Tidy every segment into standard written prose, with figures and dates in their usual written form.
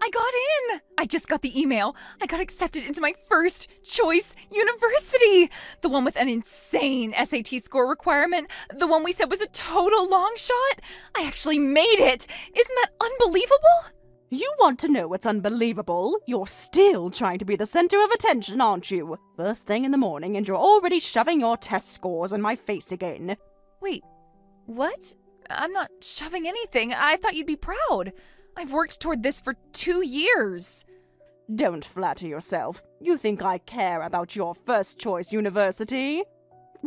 I got in! I just got the email. I got accepted into my first choice university! The one with an insane SAT score requirement. The one we said was a total long shot. I actually made it! Isn't that unbelievable? You want to know what's unbelievable? You're still trying to be the center of attention, aren't you? First thing in the morning, and you're already shoving your test scores in my face again. Wait, what? I'm not shoving anything. I thought you'd be proud. I've worked toward this for 2 years. Don't flatter yourself. You think I care about your first choice university?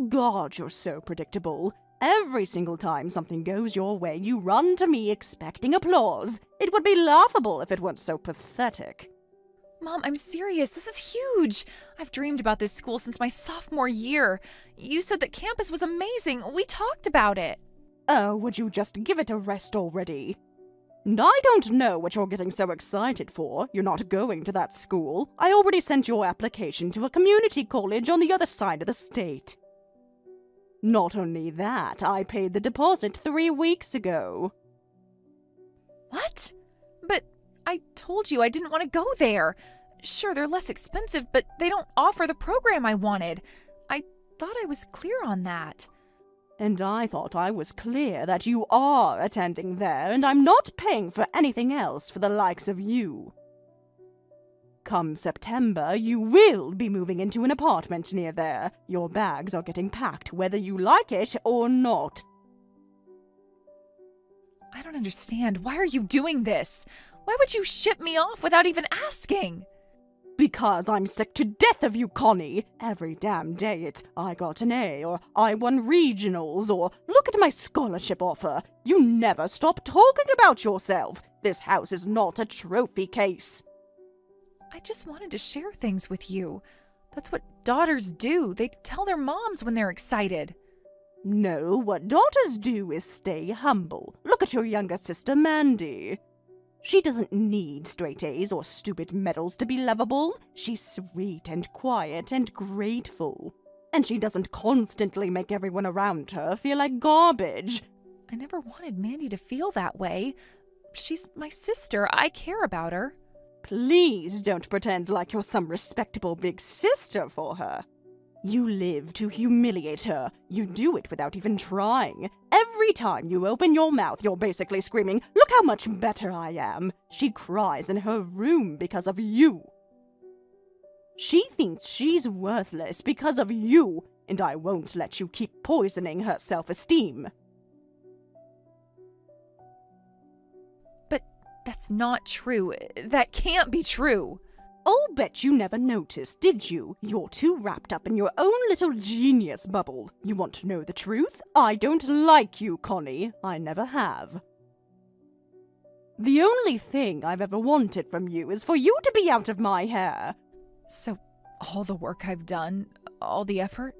God, you're so predictable. Every single time something goes your way, you run to me expecting applause. It would be laughable if it weren't so pathetic. Mom, I'm serious. This is huge. I've dreamed about this school since my sophomore year. You said that campus was amazing. We talked about it. Oh, would you just give it a rest already? I don't know what you're getting so excited for. You're not going to that school. I already sent your application to a community college on the other side of the state. Not only that, I paid the deposit 3 weeks ago. What? But I told you I didn't want to go there. Sure, they're less expensive, but they don't offer the program I wanted. I thought I was clear on that. And I thought I was clear that you are attending there, and I'm not paying for anything else for the likes of you. Come September, you will be moving into an apartment near there. Your bags are getting packed whether you like it or not. I don't understand. Why are you doing this? Why would you ship me off without even asking? Because I'm sick to death of you, Connie. Every damn day it's, I got an A, or I won regionals, or look at my scholarship offer. You never stop talking about yourself. This house is not a trophy case. I just wanted to share things with you. That's what daughters do. They tell their moms when they're excited. No, what daughters do is stay humble. Look at your younger sister, Mandy. She doesn't need straight A's or stupid medals to be lovable. She's sweet and quiet and grateful. And she doesn't constantly make everyone around her feel like garbage. I never wanted Mandy to feel that way. She's my sister. I care about her. Please don't pretend like you're some respectable big sister for her. You live to humiliate her. You do it without even trying. Every time you open your mouth, you're basically screaming, "Look how much better I am." She cries in her room because of you. She thinks she's worthless because of you, and I won't let you keep poisoning her self-esteem. But that's not true. That can't be true. I'll bet you never noticed, did you? You're too wrapped up in your own little genius bubble. You want to know the truth? I don't like you, Connie. I never have. The only thing I've ever wanted from you is for you to be out of my hair. So, all the work I've done, all the effort,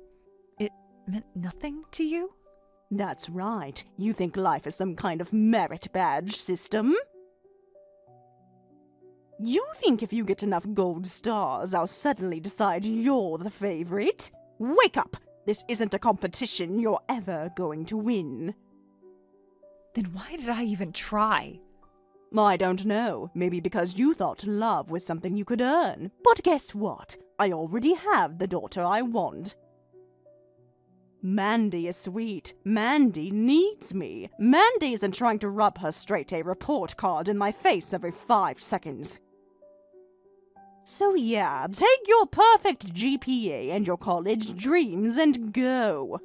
it meant nothing to you? That's right. You think life is some kind of merit badge system? You think if you get enough gold stars, I'll suddenly decide you're the favorite? Wake up! This isn't a competition you're ever going to win. Then why did I even try? I don't know. Maybe because you thought love was something you could earn. But guess what? I already have the daughter I want. Mandy is sweet. Mandy needs me. Mandy isn't trying to rub her straight A report card in my face every 5 seconds. So yeah, take your perfect GPA and your college dreams and go.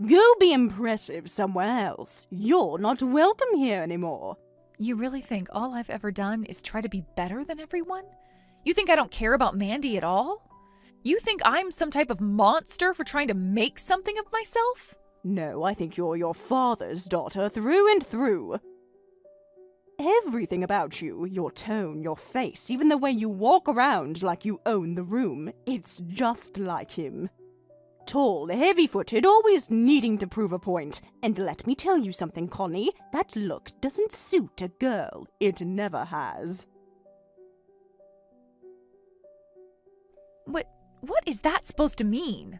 Go be impressive somewhere else. You're not welcome here anymore. You really think all I've ever done is try to be better than everyone? You think I don't care about Mandy at all? You think I'm some type of monster for trying to make something of myself? No, I think you're your father's daughter through and through. Everything about you, your tone, your face, even the way you walk around like you own the room, it's just like him. Tall, heavy-footed, always needing to prove a point. And let me tell you something, Connie, that look doesn't suit a girl. It never has. What is that supposed to mean?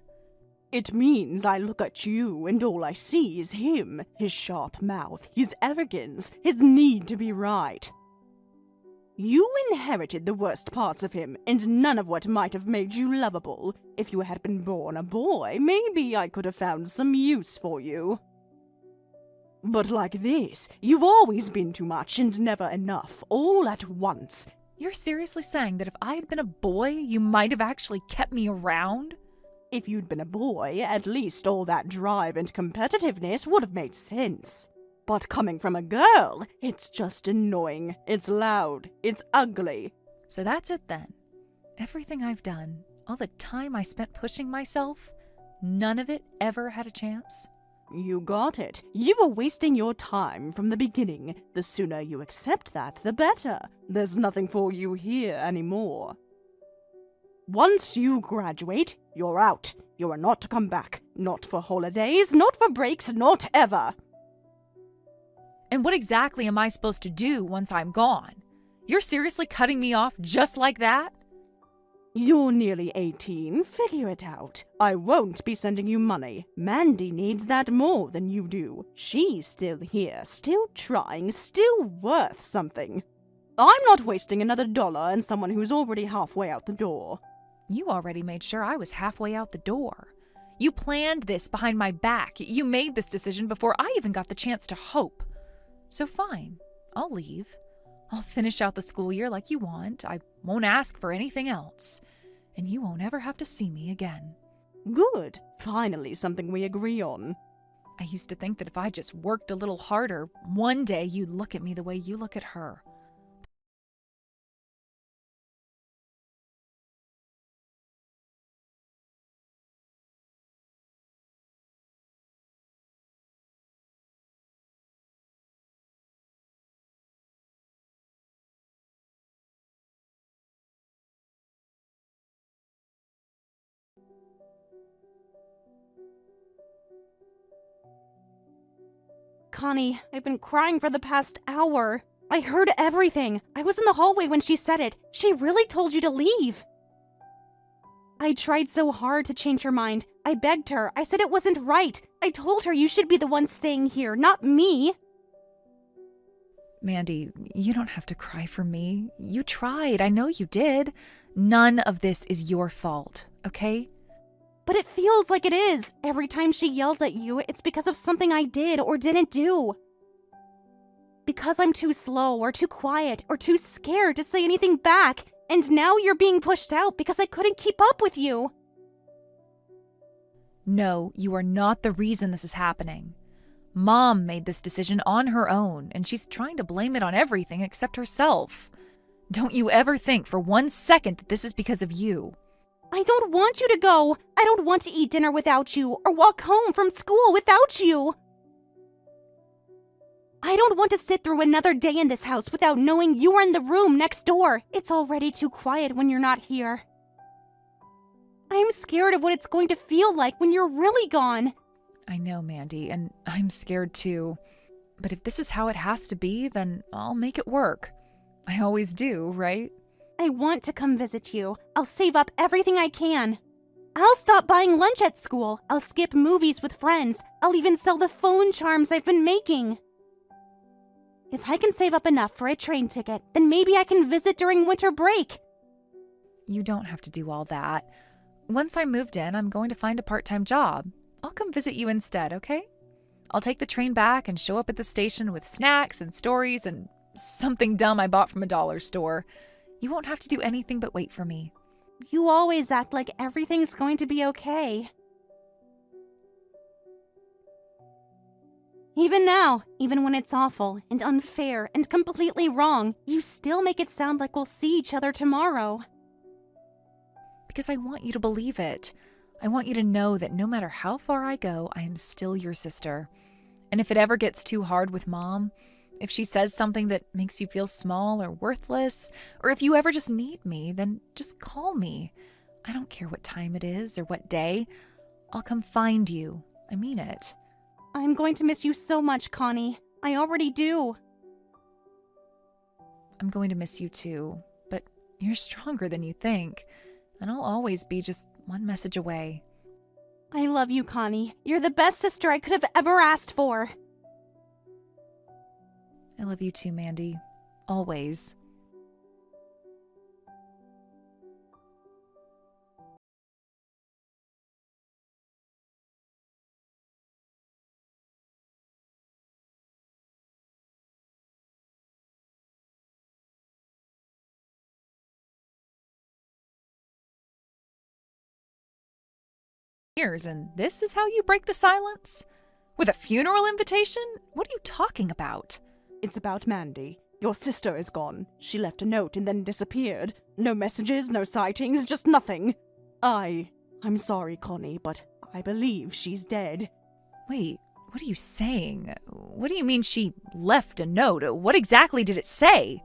It means I look at you and all I see is him, his sharp mouth, his arrogance, his need to be right. You inherited the worst parts of him, and none of what might have made you lovable. If you had been born a boy, maybe I could have found some use for you. But like this, you've always been too much and never enough, all at once. You're seriously saying that if I had been a boy, you might have actually kept me around? If you'd been a boy, at least all that drive and competitiveness would have made sense. But coming from a girl, it's just annoying. It's loud. It's ugly. So that's it then. Everything I've done, all the time I spent pushing myself, none of it ever had a chance? You got it. You were wasting your time from the beginning. The sooner you accept that, the better. There's nothing for you here anymore. Once you graduate, you're out. You are not to come back. Not for holidays, not for breaks, not ever. And what exactly am I supposed to do once I'm gone? You're seriously cutting me off just like that? You're nearly 18. Figure it out. I won't be sending you money. Mandy needs that more than you do. She's still here, still trying, still worth something. I'm not wasting another dollar on someone who's already halfway out the door. You already made sure I was halfway out the door. You planned this behind my back. You made this decision before I even got the chance to hope. So fine, I'll leave. I'll finish out the school year like you want. I won't ask for anything else. And you won't ever have to see me again. Good. Finally something we agree on. I used to think that if I just worked a little harder, one day you'd look at me the way you look at her. Connie, I've been crying for the past hour. I heard everything. I was in the hallway when she said it. She really told you to leave. I tried so hard to change her mind. I begged her. I said it wasn't right. I told her you should be the one staying here, not me. Mandy, you don't have to cry for me. You tried. I know you did. None of this is your fault, okay? But it feels like it is. Every time she yells at you, it's because of something I did or didn't do. Because I'm too slow or too quiet or too scared to say anything back. And now you're being pushed out because I couldn't keep up with you. No, you are not the reason this is happening. Mom made this decision on her own, and she's trying to blame it on everything except herself. Don't you ever think for 1 second that this is because of you. I don't want you to go. I don't want to eat dinner without you or walk home from school without you. I don't want to sit through another day in this house without knowing you are in the room next door. It's already too quiet when you're not here. I'm scared of what it's going to feel like when you're really gone. I know, Mandy, and I'm scared too. But if this is how it has to be, then I'll make it work. I always do, right? I want to come visit you. I'll save up everything I can. I'll stop buying lunch at school. I'll skip movies with friends. I'll even sell the phone charms I've been making. If I can save up enough for a train ticket, then maybe I can visit during winter break. You don't have to do all that. Once I'm moved in, I'm going to find a part-time job. I'll come visit you instead, okay? I'll take the train back and show up at the station with snacks and stories and something dumb I bought from a dollar store. You won't have to do anything but wait for me. You always act like everything's going to be okay. Even now, even when it's awful and unfair and completely wrong, you still make it sound like we'll see each other tomorrow. Because I want you to believe it. I want you to know that no matter how far I go, I am still your sister. And if it ever gets too hard with Mom, if she says something that makes you feel small or worthless, or if you ever just need me, then just call me. I don't care what time it is or what day. I'll come find you. I mean it. I'm going to miss you so much, Connie. I already do. I'm going to miss you too, but you're stronger than you think, and I'll always be just one message away. I love you, Connie. You're the best sister I could have ever asked for. I love you too, Mandy. Always. years, and this is how you break the silence? With a funeral invitation? What are you talking about? It's about Mandy. Your sister is gone. She left a note and then disappeared. No messages, no sightings, just nothing. I'm sorry, Connie, but I believe she's dead. Wait, what are you saying? What do you mean she left a note? What exactly did it say?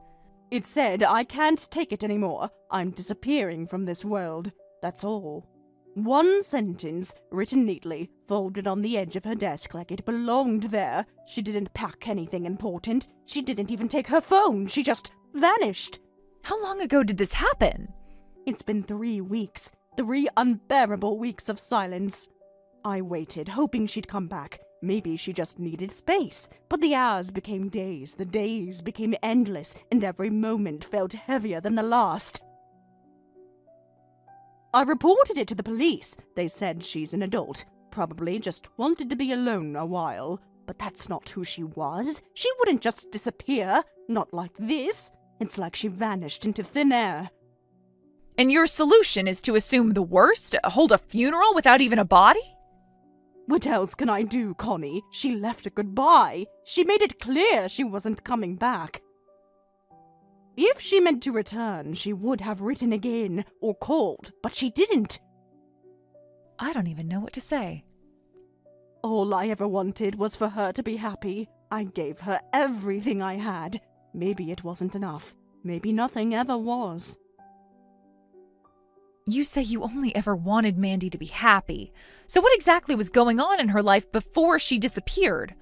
It said, I can't take it anymore. I'm disappearing from this world. That's all. One sentence, written neatly, folded on the edge of her desk like it belonged there. She didn't pack anything important. She didn't even take her phone. She just vanished. How long ago did this happen? It's been 3 weeks. 3 unbearable weeks of silence. I waited, hoping she'd come back. Maybe she just needed space. But the hours became days, the days became endless, and every moment felt heavier than the last. I reported it to the police. They said she's an adult. Probably just wanted to be alone a while. But that's not who she was. She wouldn't just disappear. Not like this. It's like she vanished into thin air. And your solution is to assume the worst? Hold a funeral without even a body? What else can I do, Connie? She left a goodbye. She made it clear she wasn't coming back. If she meant to return, she would have written again or called, but she didn't. I don't even know what to say. All I ever wanted was for her to be happy. I gave her everything I had. Maybe it wasn't enough. Maybe nothing ever was. You say you only ever wanted Mandy to be happy. So what exactly was going on in her life before she disappeared?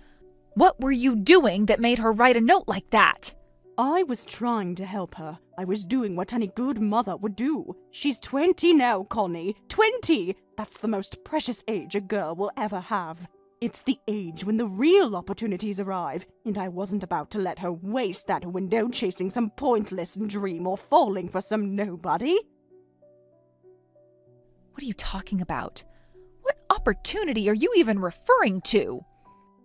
What were you doing that made her write a note like that? I was trying to help her. I was doing what any good mother would do. She's 20 now, Connie. 20! That's the most precious age a girl will ever have. It's the age when the real opportunities arrive, and I wasn't about to let her waste that window chasing some pointless dream or falling for some nobody. What are you talking about? What opportunity are you even referring to?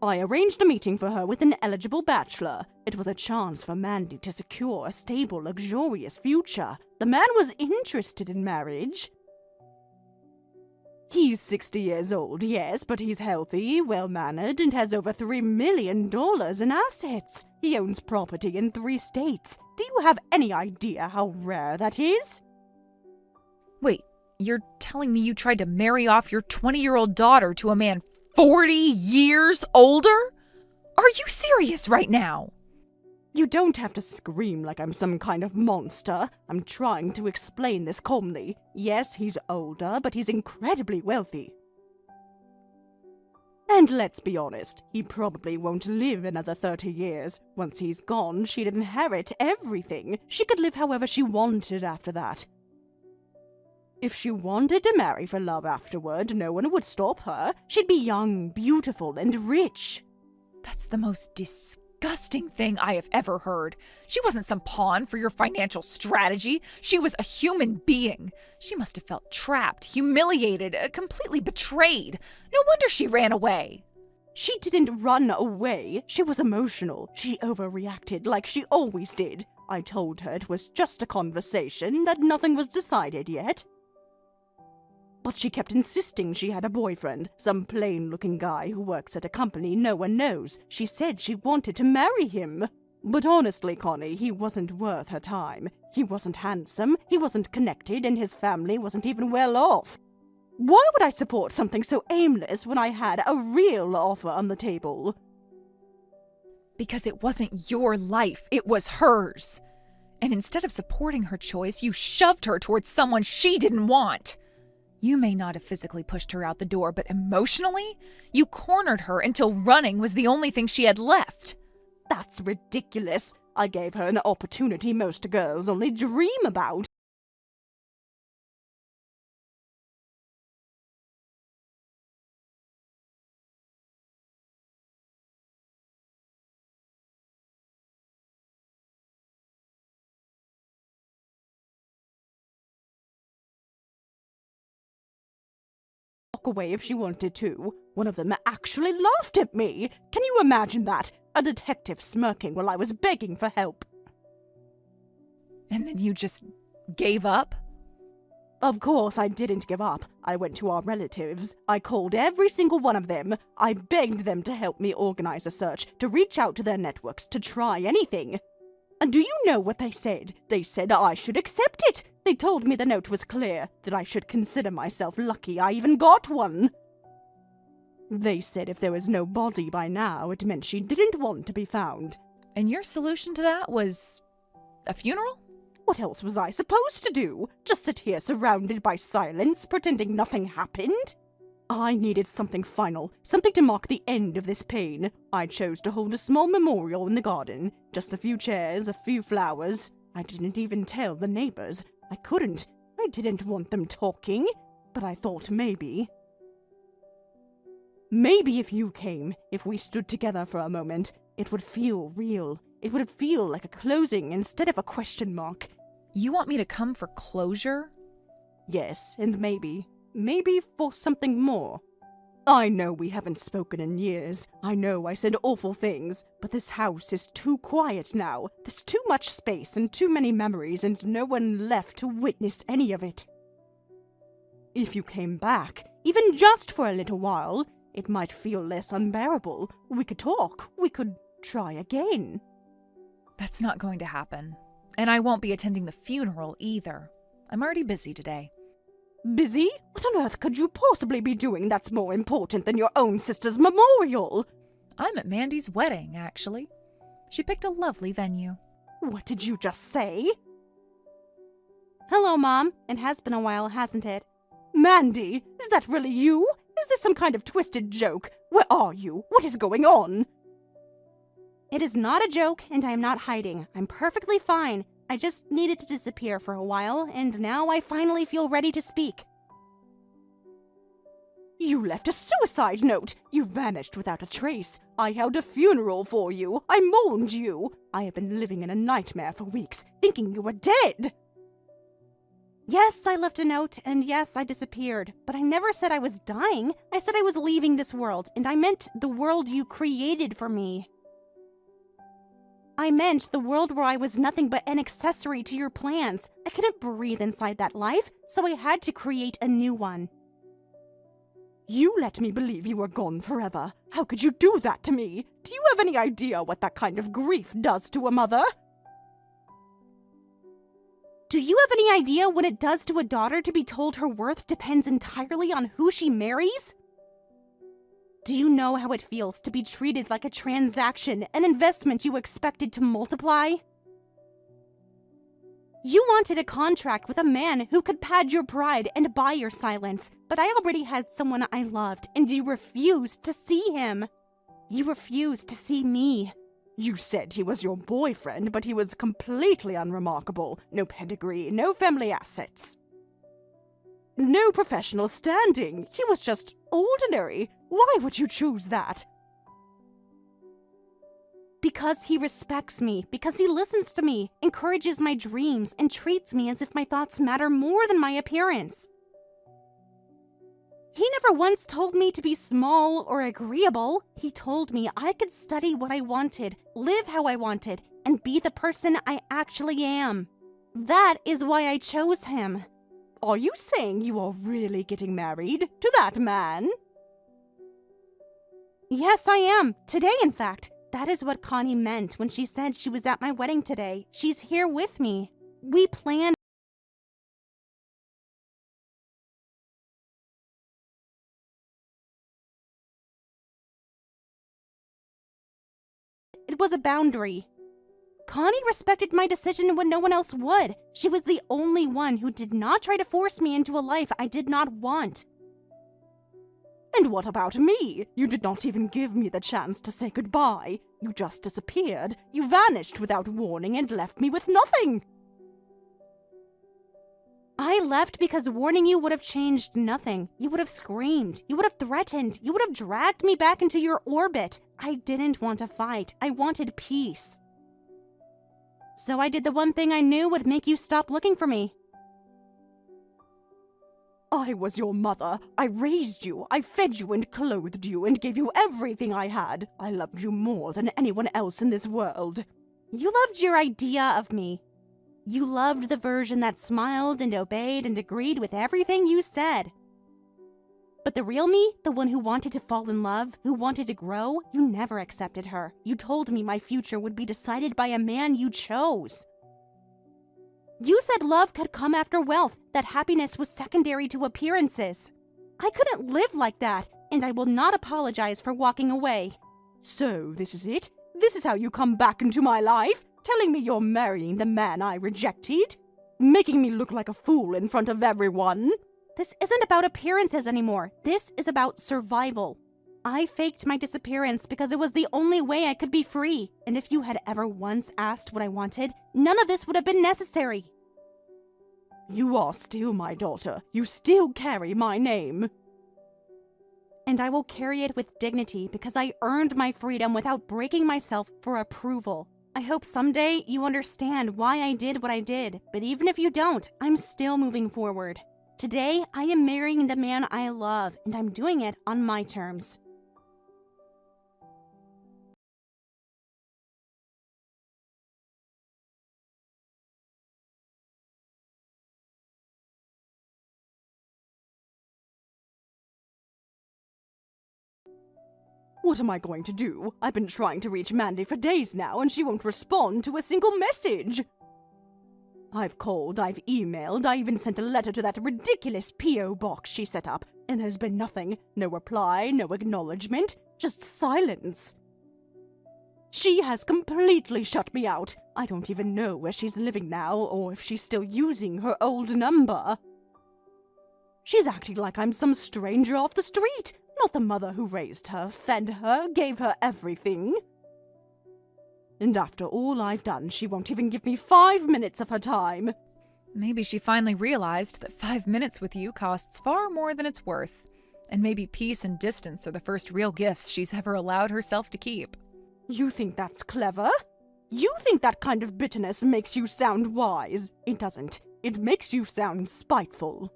I arranged a meeting for her with an eligible bachelor. It was a chance for Mandy to secure a stable, luxurious future. The man was interested in marriage. He's 60 years old, yes, but he's healthy, well-mannered, and has over $3 million in assets. He owns property in 3 states. Do you have any idea how rare that is? Wait, you're telling me you tried to marry off your 20-year-old daughter to a man 40 years older? Are you serious right now? You don't have to scream like I'm some kind of monster. I'm trying to explain this calmly. Yes, he's older, but he's incredibly wealthy. And let's be honest, he probably won't live another 30 years. Once he's gone, she'd inherit everything. She could live however she wanted after that. If she wanted to marry for love afterward, no one would stop her. She'd be young, beautiful, and rich. That's the most disgusting thing I have ever heard. She wasn't some pawn for your financial strategy. She was a human being. She must have felt trapped, humiliated, completely betrayed. No wonder she ran away. She didn't run away. She was emotional. She overreacted like she always did. I told her it was just a conversation, that nothing was decided yet. But she kept insisting she had a boyfriend, some plain-looking guy who works at a company no one knows. She said she wanted to marry him. But honestly, Connie, he wasn't worth her time. He wasn't handsome, he wasn't connected, and his family wasn't even well off. Why would I support something so aimless when I had a real offer on the table? Because it wasn't your life, it was hers. And instead of supporting her choice, you shoved her towards someone she didn't want. You may not have physically pushed her out the door, but emotionally, you cornered her until running was the only thing she had left. That's ridiculous. I gave her an opportunity most girls only dream about. Away if she wanted to. One of them actually laughed at me. Can you imagine that? A detective smirking while I was begging for help. And then you just gave up? Of course, I didn't give up. I went to our relatives. I called every single one of them. I begged them to help me organize a search, to reach out to their networks, to try anything. And do you know what they said? They said I should accept it. They told me the note was clear, that I should consider myself lucky I even got one. They said if there was no body by now, it meant she didn't want to be found. And your solution to that was a funeral? What else was I supposed to do? Just sit here surrounded by silence, pretending nothing happened? I needed something final, something to mark the end of this pain. I chose to hold a small memorial in the garden. Just a few chairs, a few flowers. I didn't even tell the neighbors. I couldn't. I didn't want them talking. But I thought maybe. Maybe if you came, if we stood together for a moment, it would feel real. It would feel like a closing instead of a question mark. You want me to come for closure? Yes, and maybe for something more. I know we haven't spoken in years. I know I said awful things, but this house is too quiet now. There's too much space and too many memories and no one left to witness any of it. If you came back, even just for a little while, it might feel less unbearable. We could talk. We could try again. That's not going to happen. And I won't be attending the funeral either. I'm already busy today. Busy? What on earth could you possibly be doing that's more important than your own sister's memorial? I'm at Mandy's wedding, actually. She picked a lovely venue. What did you just say? Hello, Mom. It has been a while, hasn't it? Mandy, is that really you? Is this some kind of twisted joke? Where are you? What is going on? It is not a joke, and I am not hiding. I'm perfectly fine. I just needed to disappear for a while, and now I finally feel ready to speak. You left a suicide note! You vanished without a trace. I held a funeral for you. I mourned you. I have been living in a nightmare for weeks, thinking you were dead. Yes, I left a note, and yes, I disappeared. But I never said I was dying. I said I was leaving this world, and I meant the world you created for me. I meant the world where I was nothing but an accessory to your plans. I couldn't breathe inside that life, so I had to create a new one. You let me believe you were gone forever. How could you do that to me? Do you have any idea what that kind of grief does to a mother? Do you have any idea what it does to a daughter to be told her worth depends entirely on who she marries? Do you know how it feels to be treated like a transaction, an investment you expected to multiply? You wanted a contract with a man who could pad your pride and buy your silence, but I already had someone I loved, and you refused to see him. You refused to see me. You said he was your boyfriend, but he was completely unremarkable. No pedigree, no family assets. No professional standing. He was just ordinary. Why would you choose that? Because he respects me, because he listens to me, encourages my dreams, and treats me as if my thoughts matter more than my appearance. He never once told me to be small or agreeable. He told me I could study what I wanted, live how I wanted, and be the person I actually am. That is why I chose him. Are you saying you are really getting married to that man? Yes, I am. Today, in fact. That is what Connie meant when she said she was at my wedding today. She's here with me. We planned. It was a boundary. Connie respected my decision when no one else would. She was the only one who did not try to force me into a life I did not want. And what about me? You did not even give me the chance to say goodbye. You just disappeared. You vanished without warning and left me with nothing. I left because warning you would have changed nothing. You would have screamed. You would have threatened. You would have dragged me back into your orbit. I didn't want to fight. I wanted peace. So I did the one thing I knew would make you stop looking for me. I was your mother. I raised you. I fed you and clothed you and gave you everything I had. I loved you more than anyone else in this world. You loved your idea of me. You loved the version that smiled and obeyed and agreed with everything you said. But the real me, the one who wanted to fall in love, who wanted to grow, you never accepted her. You told me my future would be decided by a man you chose. You said love could come after wealth, that happiness was secondary to appearances. I couldn't live like that, and I will not apologize for walking away. So, this is it? This is how you come back into my life? Telling me you're marrying the man I rejected? Making me look like a fool in front of everyone? This isn't about appearances anymore. This is about survival. I faked my disappearance because it was the only way I could be free. And if you had ever once asked what I wanted, none of this would have been necessary. You are still my daughter. You still carry my name. And I will carry it with dignity because I earned my freedom without breaking myself for approval. I hope someday you understand why I did what I did, but even if you don't, I'm still moving forward. Today, I am marrying the man I love, and I'm doing it on my terms. What am I going to do? I've been trying to reach Mandy for days now, and she won't respond to a single message. I've called, I've emailed, I even sent a letter to that ridiculous P.O. box she set up, and there's been nothing. No reply, no acknowledgement, just silence. She has completely shut me out. I don't even know where she's living now, or if she's still using her old number. She's acting like I'm some stranger off the street, not the mother who raised her, fed her, gave her everything. And after all I've done, she won't even give me 5 minutes of her time. Maybe she finally realized that 5 minutes with you costs far more than it's worth. And maybe peace and distance are the first real gifts she's ever allowed herself to keep. You think that's clever? You think that kind of bitterness makes you sound wise? It doesn't. It makes you sound spiteful.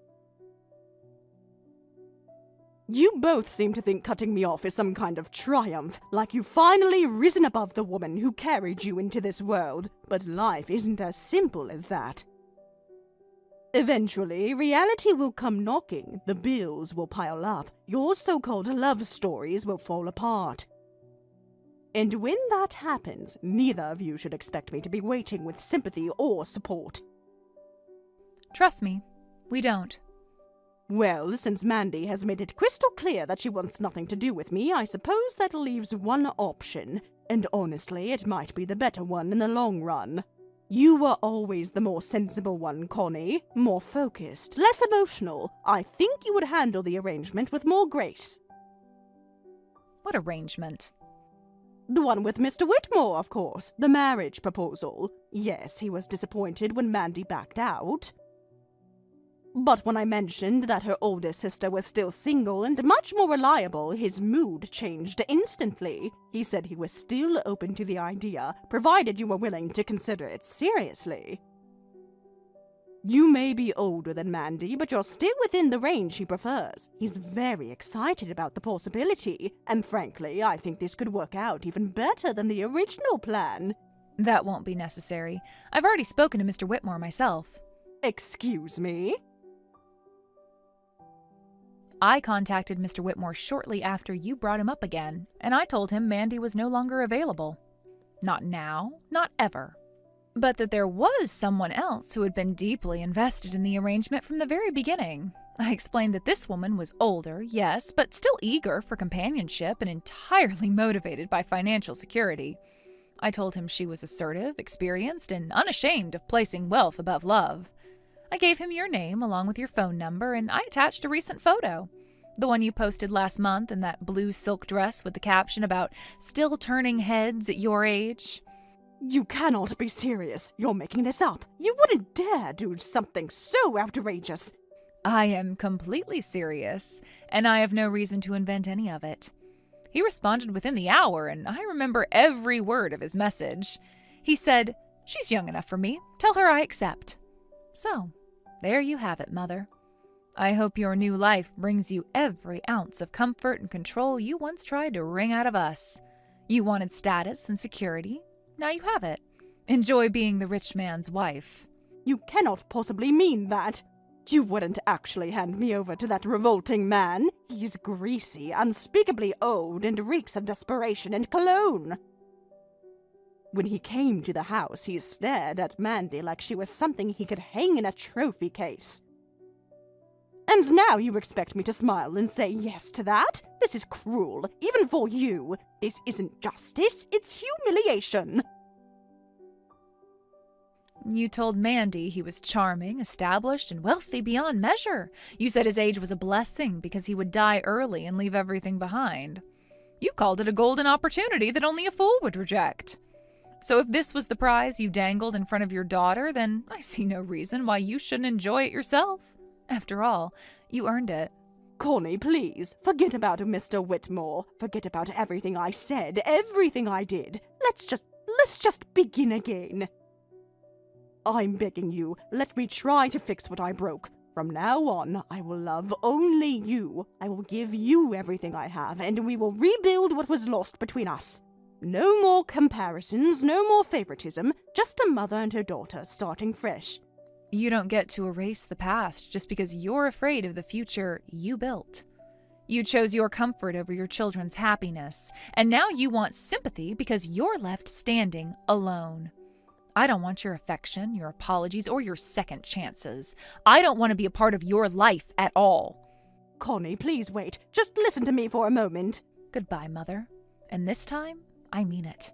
You both seem to think cutting me off is some kind of triumph, like you've finally risen above the woman who carried you into this world, but life isn't as simple as that. Eventually, reality will come knocking, the bills will pile up, your so-called love stories will fall apart. And when that happens, neither of you should expect me to be waiting with sympathy or support. Trust me, we don't. Well, since Mandy has made it crystal clear that she wants nothing to do with me, I suppose that leaves one option, and honestly, it might be the better one in the long run. You were always the more sensible one, Connie. More focused, less emotional. I think you would handle the arrangement with more grace. What arrangement? The one with Mr. Whitmore, of course. The marriage proposal. Yes, he was disappointed when Mandy backed out. But when I mentioned that her older sister was still single and much more reliable, his mood changed instantly. He said he was still open to the idea, provided you were willing to consider it seriously. You may be older than Mandy, but you're still within the range he prefers. He's very excited about the possibility, and frankly, I think this could work out even better than the original plan. That won't be necessary. I've already spoken to Mr. Whitmore myself. Excuse me? I contacted Mr. Whitmore shortly after you brought him up again, and I told him Mandy was no longer available. Not now, not ever. But that there was someone else who had been deeply invested in the arrangement from the very beginning. I explained that this woman was older, yes, but still eager for companionship and entirely motivated by financial security. I told him she was assertive, experienced, and unashamed of placing wealth above love. I gave him your name along with your phone number, and I attached a recent photo. The one you posted last month in that blue silk dress with the caption about still turning heads at your age. You cannot be serious. You're making this up. You wouldn't dare do something so outrageous. I am completely serious, and I have no reason to invent any of it. He responded within the hour, and I remember every word of his message. He said, "She's young enough for me. Tell her I accept." So, there you have it, Mother. I hope your new life brings you every ounce of comfort and control you once tried to wring out of us. You wanted status and security. Now you have it. Enjoy being the rich man's wife. You cannot possibly mean that. You wouldn't actually hand me over to that revolting man. He's greasy, unspeakably old, and reeks of desperation and cologne. When he came to the house, he stared at Mandy like she was something he could hang in a trophy case. And now you expect me to smile and say yes to that? This is cruel, even for you. This isn't justice, it's humiliation. You told Mandy he was charming, established, and wealthy beyond measure. You said his age was a blessing because he would die early and leave everything behind. You called it a golden opportunity that only a fool would reject. So if this was the prize you dangled in front of your daughter, then I see no reason why you shouldn't enjoy it yourself. After all, you earned it. Connie, please, forget about Mr. Whitmore. Forget about everything I said, everything I did. Let's just begin again. I'm begging you, let me try to fix what I broke. From now on, I will love only you. I will give you everything I have, and we will rebuild what was lost between us. No more comparisons, no more favoritism, just a mother and her daughter starting fresh. You don't get to erase the past just because you're afraid of the future you built. You chose your comfort over your children's happiness, and now you want sympathy because you're left standing alone. I don't want your affection, your apologies, or your second chances. I don't want to be a part of your life at all. Connie, please wait. Just listen to me for a moment. Goodbye, Mother. And this time, I mean it.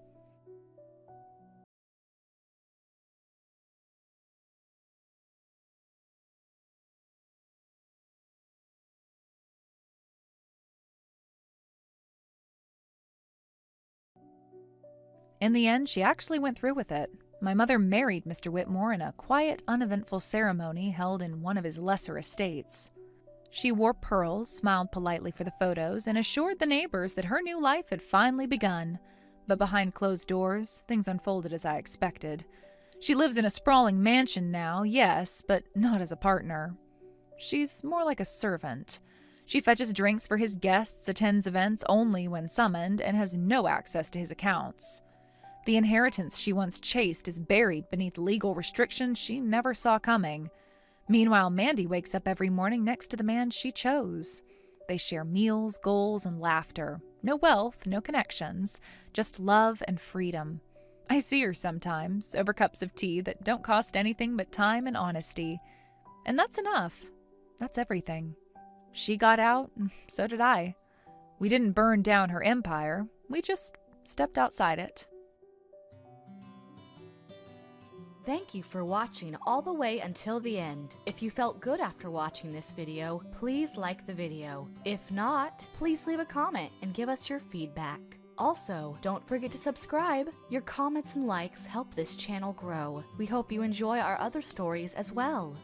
In the end, she actually went through with it. My mother married Mr. Whitmore in a quiet, uneventful ceremony held in one of his lesser estates. She wore pearls, smiled politely for the photos, and assured the neighbors that her new life had finally begun. But behind closed doors, things unfolded as I expected. She lives in a sprawling mansion now, yes, but not as a partner. She's more like a servant. She fetches drinks for his guests, attends events only when summoned, and has no access to his accounts. The inheritance she once chased is buried beneath legal restrictions she never saw coming. Meanwhile, Mandy wakes up every morning next to the man she chose. They share meals, goals, and laughter. No wealth, no connections, just love and freedom. I see her sometimes, over cups of tea that don't cost anything but time and honesty. And that's enough. That's everything. She got out, and so did I. We didn't burn down her empire. We just stepped outside it. Thank you for watching all the way until the end. If you felt good after watching this video, please like the video. If not, please leave a comment and give us your feedback. Also, don't forget to subscribe. Your comments and likes help this channel grow. We hope you enjoy our other stories as well.